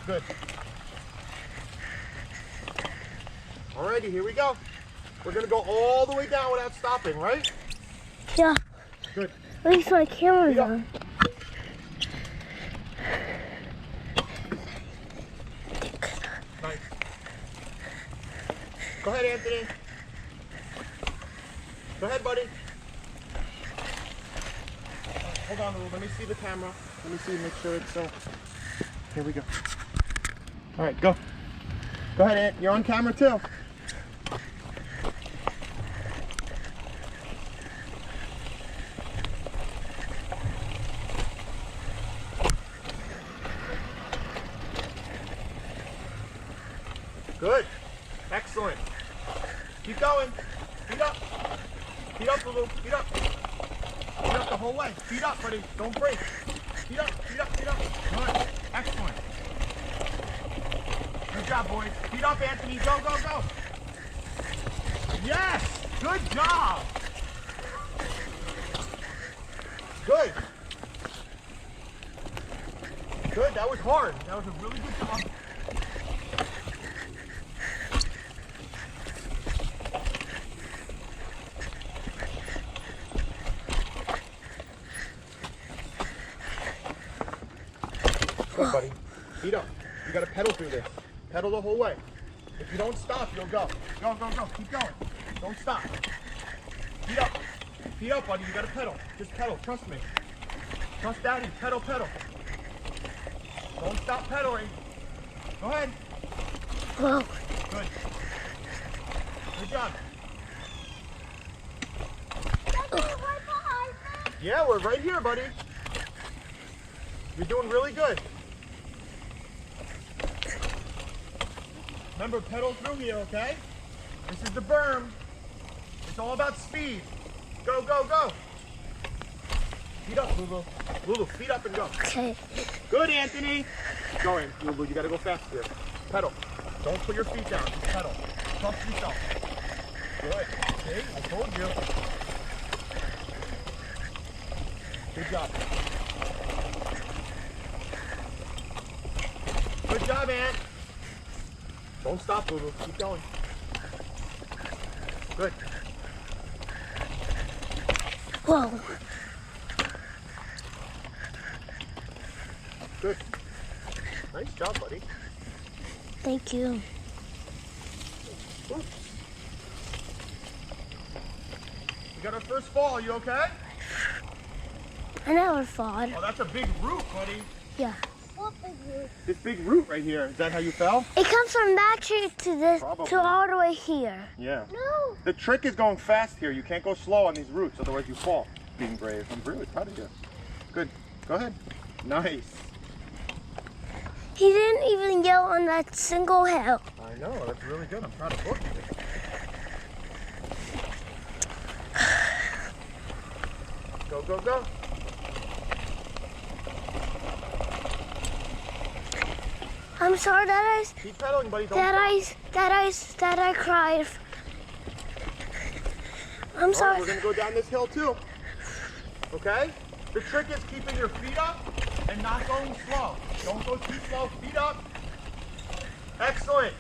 Good. Alrighty, here we go. We're gonna go all the way down without stopping, right? Yeah. Good. At least my camera's on. Nice. Go ahead, Anthony. Go ahead, buddy. Hold on, let me see the camera. Let me see, make sure it's here we go. All right, go. Go ahead, Ant. You're on camera too. Good. Excellent. Keep going. Feet up. Feet up, Lulu. Feet up. Feet up the whole way. Feet up, buddy. Don't break. Feet up, feet up, feet up. Good. Excellent. Good job, boys. Feet up, Anthony. Go, go, go. Yes. Good job. Good. Good. That was hard. That was a really good job. Good, buddy. Feet up. You gotta pedal through this. Pedal the whole way. If you don't stop, you'll go. Go, go, go. Keep going. Don't stop. Feet up. Feet up, buddy. You gotta pedal. Just pedal. Trust me. Trust Daddy. Pedal, pedal. Don't stop pedaling. Go ahead. Whoa. Good. Good job. Yeah, we're right here, buddy. You're doing really good. Remember, pedal through here, okay? This is the berm. It's all about speed. Go, go, go. Feet up, Lulu. Lulu, feet up and go. Okay. Good, Anthony. Go in, Lulu. You gotta go fast here. Pedal. Don't put your feet down. Just pedal. Trust yourself. Good. See? I told you. Good job. Good job, Ant. Don't stop, Lulu. Keep going. Good. Whoa. Good. Nice job, buddy. Thank you. Oops. We got our first fall. You okay? I never fought. Oh, that's a big root, buddy. Yeah. This big root right here. Is that how you fell? It comes from that tree to this, Probably. to all the way here. Yeah. No. The trick is going fast here. You can't go slow on these roots, otherwise you fall. Being brave. I'm really proud of you. Good. Go ahead. Nice. He didn't even yell on that single hill. I know. That's really good. I'm proud of both of you. Go, go, go. I'm sorry that Keep pedaling, buddy. Don't I cried. I'm All sorry. right, we're going to go down this hill too. Okay? The trick is keeping your feet up and not going slow. Don't go too slow. Feet up. Excellent.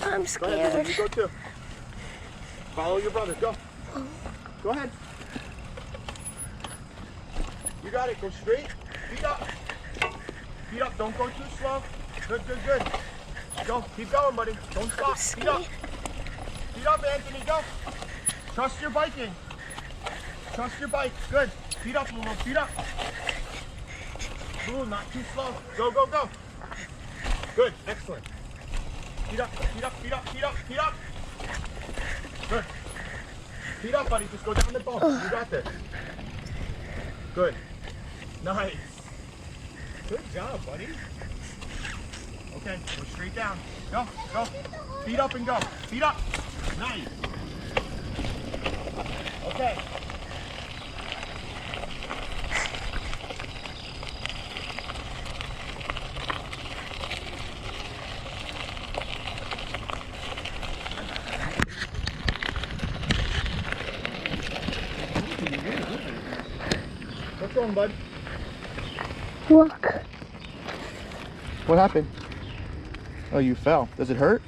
I'm Go ahead, scared. Lulu, you go too. Follow your brother. Go. Go ahead. You got it. Go straight. Feet up. Feet up. Don't go too slow. Good, good, good. Go. Keep going, buddy. Don't stop. Feet up. Feet up, Anthony. Go. Trust your biking. Trust your bike. Good. Feet up, Lulu. Feet up. Lulu, not too slow. Go, go, go. Good. Excellent. Feet up, feet up, feet up, feet up, feet up. Good. Feet up, buddy. Just go down the bump. You got this. Good. Nice. Good job, buddy. Okay, go straight down. Go, go. Feet up and go. Feet up. Nice. Okay. What's wrong, bud? Look. What happened? Oh, you fell. Does it hurt?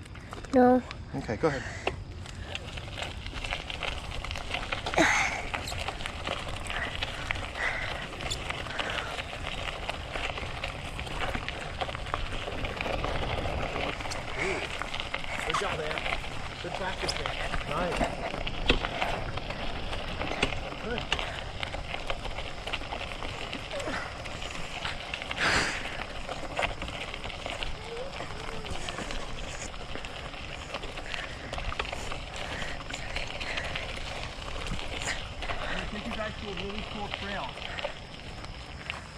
No. Okay, go ahead. Good job, man. Good practice, man. Nice. Good. Take you guys to a really cool trail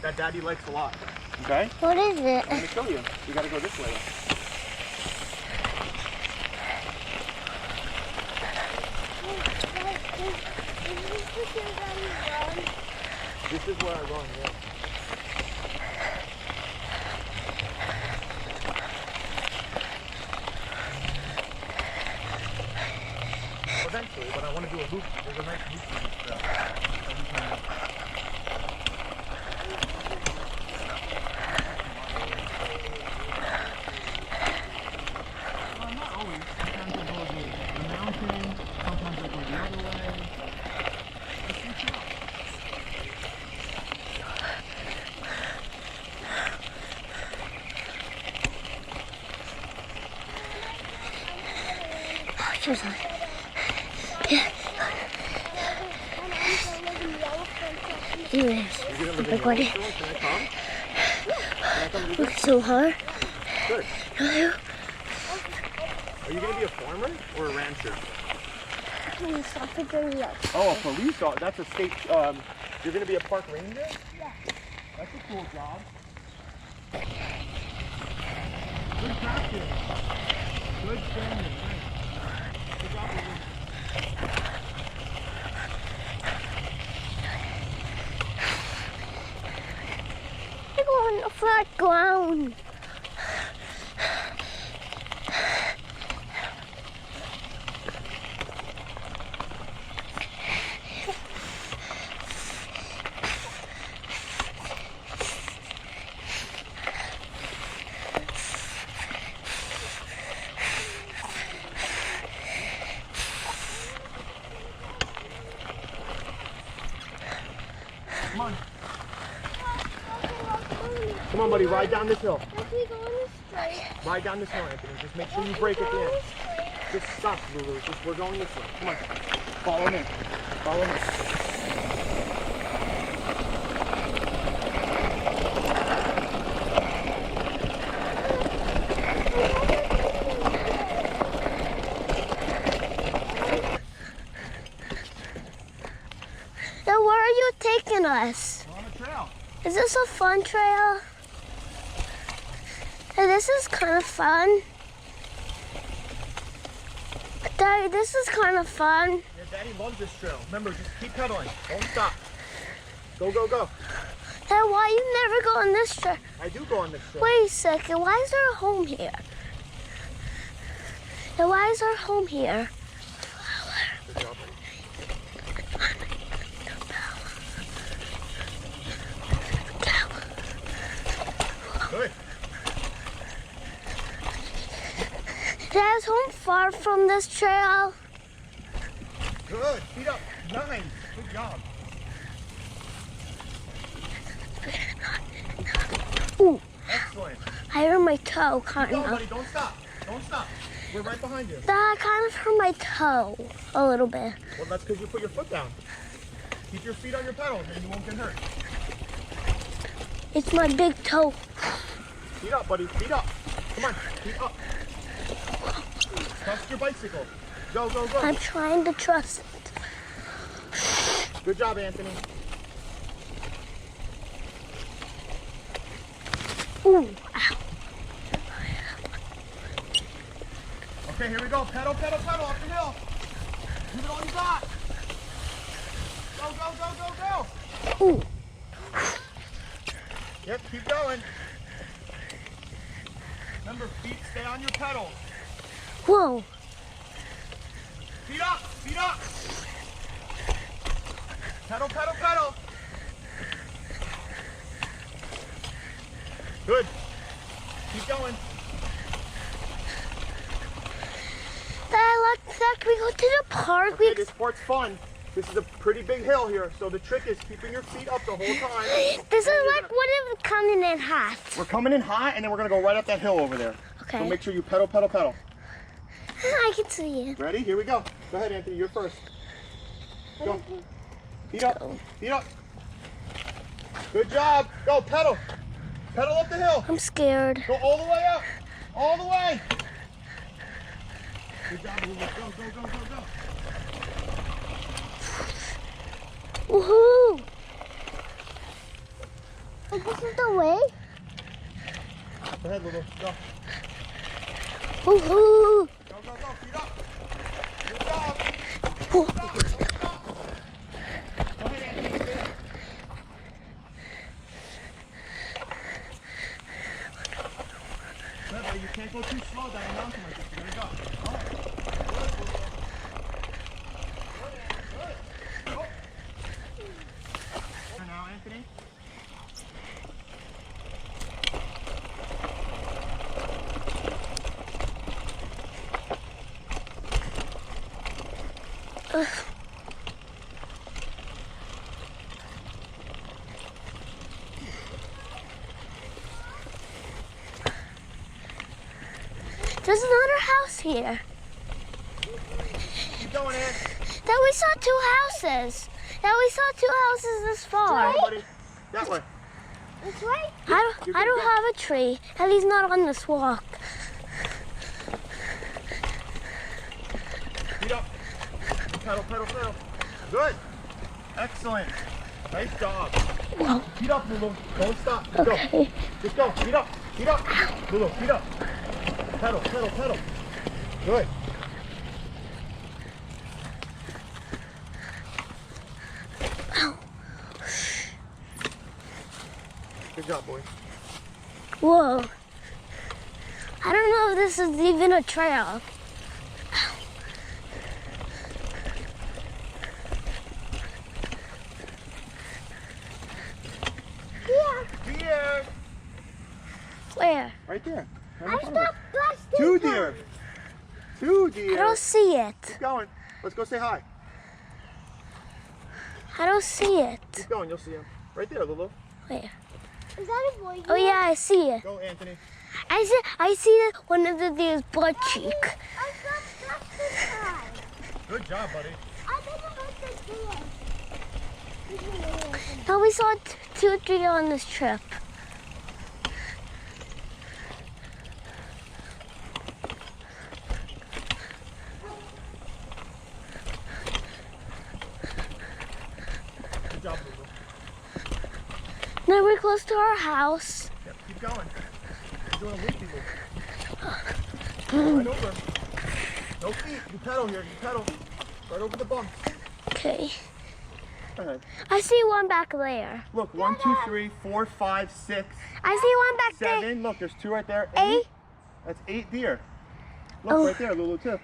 that Daddy likes a lot. Okay? What is it? I'm gonna show you. You gotta go this way. This is where I run, yeah. Eventually, but I want to do a loop. There's a nice loop for this trail. Not always. Sometimes I go the mountain. Sometimes I go the other way. Let's switch it up. She's like, here it is. Big buddy. Can I come? Look so hard. Good. Hello. Are you going to be a farmer or a rancher? Police officer, yes. Oh, a police officer. That's a state. You're going to be a park ranger? Yeah. That's a cool job. Good practice. Good standing. Nice. Good job, Lily. You're going on the flat ground. Come on. Come on, buddy. Ride down this hill. Ride down this hill, Anthony. Just make sure you brake at the end. Just stop, Lulu. We're going this way. Come on. Follow me. Follow me. Now, where are you taking us? We're on the trail. Is this a fun trail? Hey, this is kind of fun. Daddy, this is kind of fun. Yeah, Daddy loves this trail. Remember, just keep pedaling. Don't stop. Go, go, go. Dad, why you never go on this trail? I do go on this trail. Wait a second, why is there a home here? Now, why is our home here? Good job, buddy. Good. Dad's home far from this trail. Good. Feet up. Nice. Good job. Ooh, Excellent. I hurt my toe, kind Go, of. buddy. Don't stop. Don't stop. We're right behind you. Dad, I kind of hurt my toe a little bit. Well, that's because you put your foot down. Keep your feet on your pedals and you won't get hurt. It's my big toe. Feet up, buddy. Feet up. Come on. Feet up. Trust your bicycle. Go, go, go. I'm trying to trust it. Good job, Anthony. Ooh, ow. Okay, here we go. Pedal, pedal, pedal up the hill. Give it all you got. Go, go, go, go, go. Ooh. Yep, keep going. Remember, feet stay on your pedals. Whoa. Feet up, feet up. Pedal, pedal, pedal. Good. Keep going. Dad, can we go to the park? Okay, this part's fun. This is a pretty big hill here, so the trick is keeping your feet up the whole time. This is like what if we're coming in hot? We're coming in hot, and then we're gonna go right up that hill over there. Okay. So make sure you pedal, pedal, pedal. I can see it. Ready? Here we go. Go ahead, Anthony. You're first. Go. Feet up. Feet up. Good job. Go, pedal. Pedal up the hill. I'm scared. Go all the way up. All the way. Good job, Lulu. Go, go, go, go, go. Woohoo! This is the way? Go ahead, Lulu. Go. Woohoo! Go, go, go. Feet up. Good job. Woo. Go ahead, Anthony. Stay there. Remember, you can't go too slow down a mountain like this. You gotta go. All right. Good, Lulu. Good. Go. Now, Anthony. There's another house here. Keep going, Ann. That we saw two houses. That we saw two houses this far. Go, buddy. That way. This way? I don't have a tree. At least not on this walk. Feet up. Pedal, pedal, pedal. Good. Excellent. Nice job. Whoa. Feet up, Lulu. Don't stop. Just Okay. go. Just go. Feet up. Feet up. Lulu, feet up. Pedal, pedal, pedal. Good. Good job, boy. Whoa. I don't know if this is even a trail. Deer. Where? Right there. Right I in front of us. stopped. Two deer. Two deer. I don't see it. Keep going. Let's go say hi. I don't see it. Keep going. You'll see him. Right there, Lulu. Where? Is that a boy? Oh yeah, I see it. Go, Anthony. I see one of the deer's butt cheek. I stopped this time. Good job, buddy. I think about the deer. No, we saw two deer on this trip. Good job, Lulu. Now we're close to our house. Yep, keep going. You're doing a loopy loop. Right over. No feet. You pedal here. You pedal. Right over the bump. Okay. Go ahead. I see one back there. Look, 1, 2, 3, 4, 5, 6, I see one back there. 7. Look, there's 2 right there. 8. That's 8 deer. Look, Oh. right there, Lulu, too.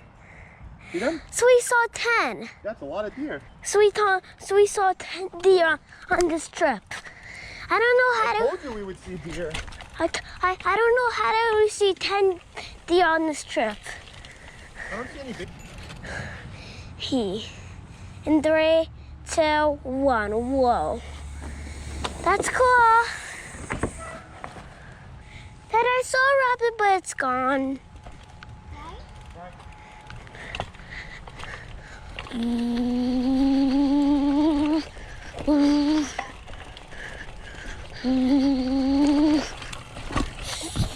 See them? So we saw 10. That's a lot of deer. So we saw 10 deer on this trip. I don't know I how to. told you we would see deer. I don't know how to we see 10 deer on this trip. I don't see any big. In 3, 2, 1. Whoa. That's cool. Dad, I saw a rabbit, but it's gone.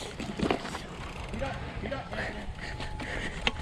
Feet up, feet up, Anthony.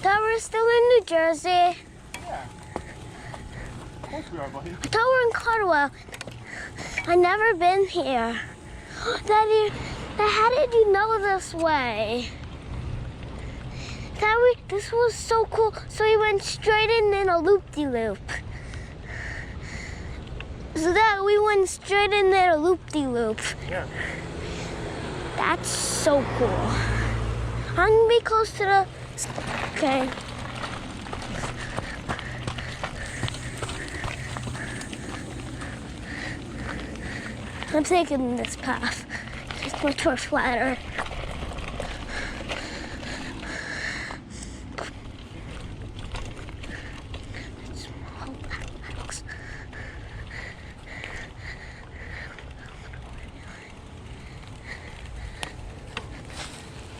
Dad, we're still in New Jersey. course we are, buddy. I thought we were in Caldwell. I've never been here. Daddy, how did you know this way? This was so cool. So we went straight in a loop-de-loop. So that we went straight in there a loop-de-loop. Yeah. That's so cool. I'm gonna be close to the. Okay. I'm taking this path. It's much more flatter. Small backpacks.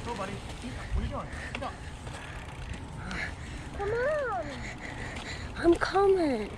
Go, buddy. What are you doing? Get up. Come on. I'm coming.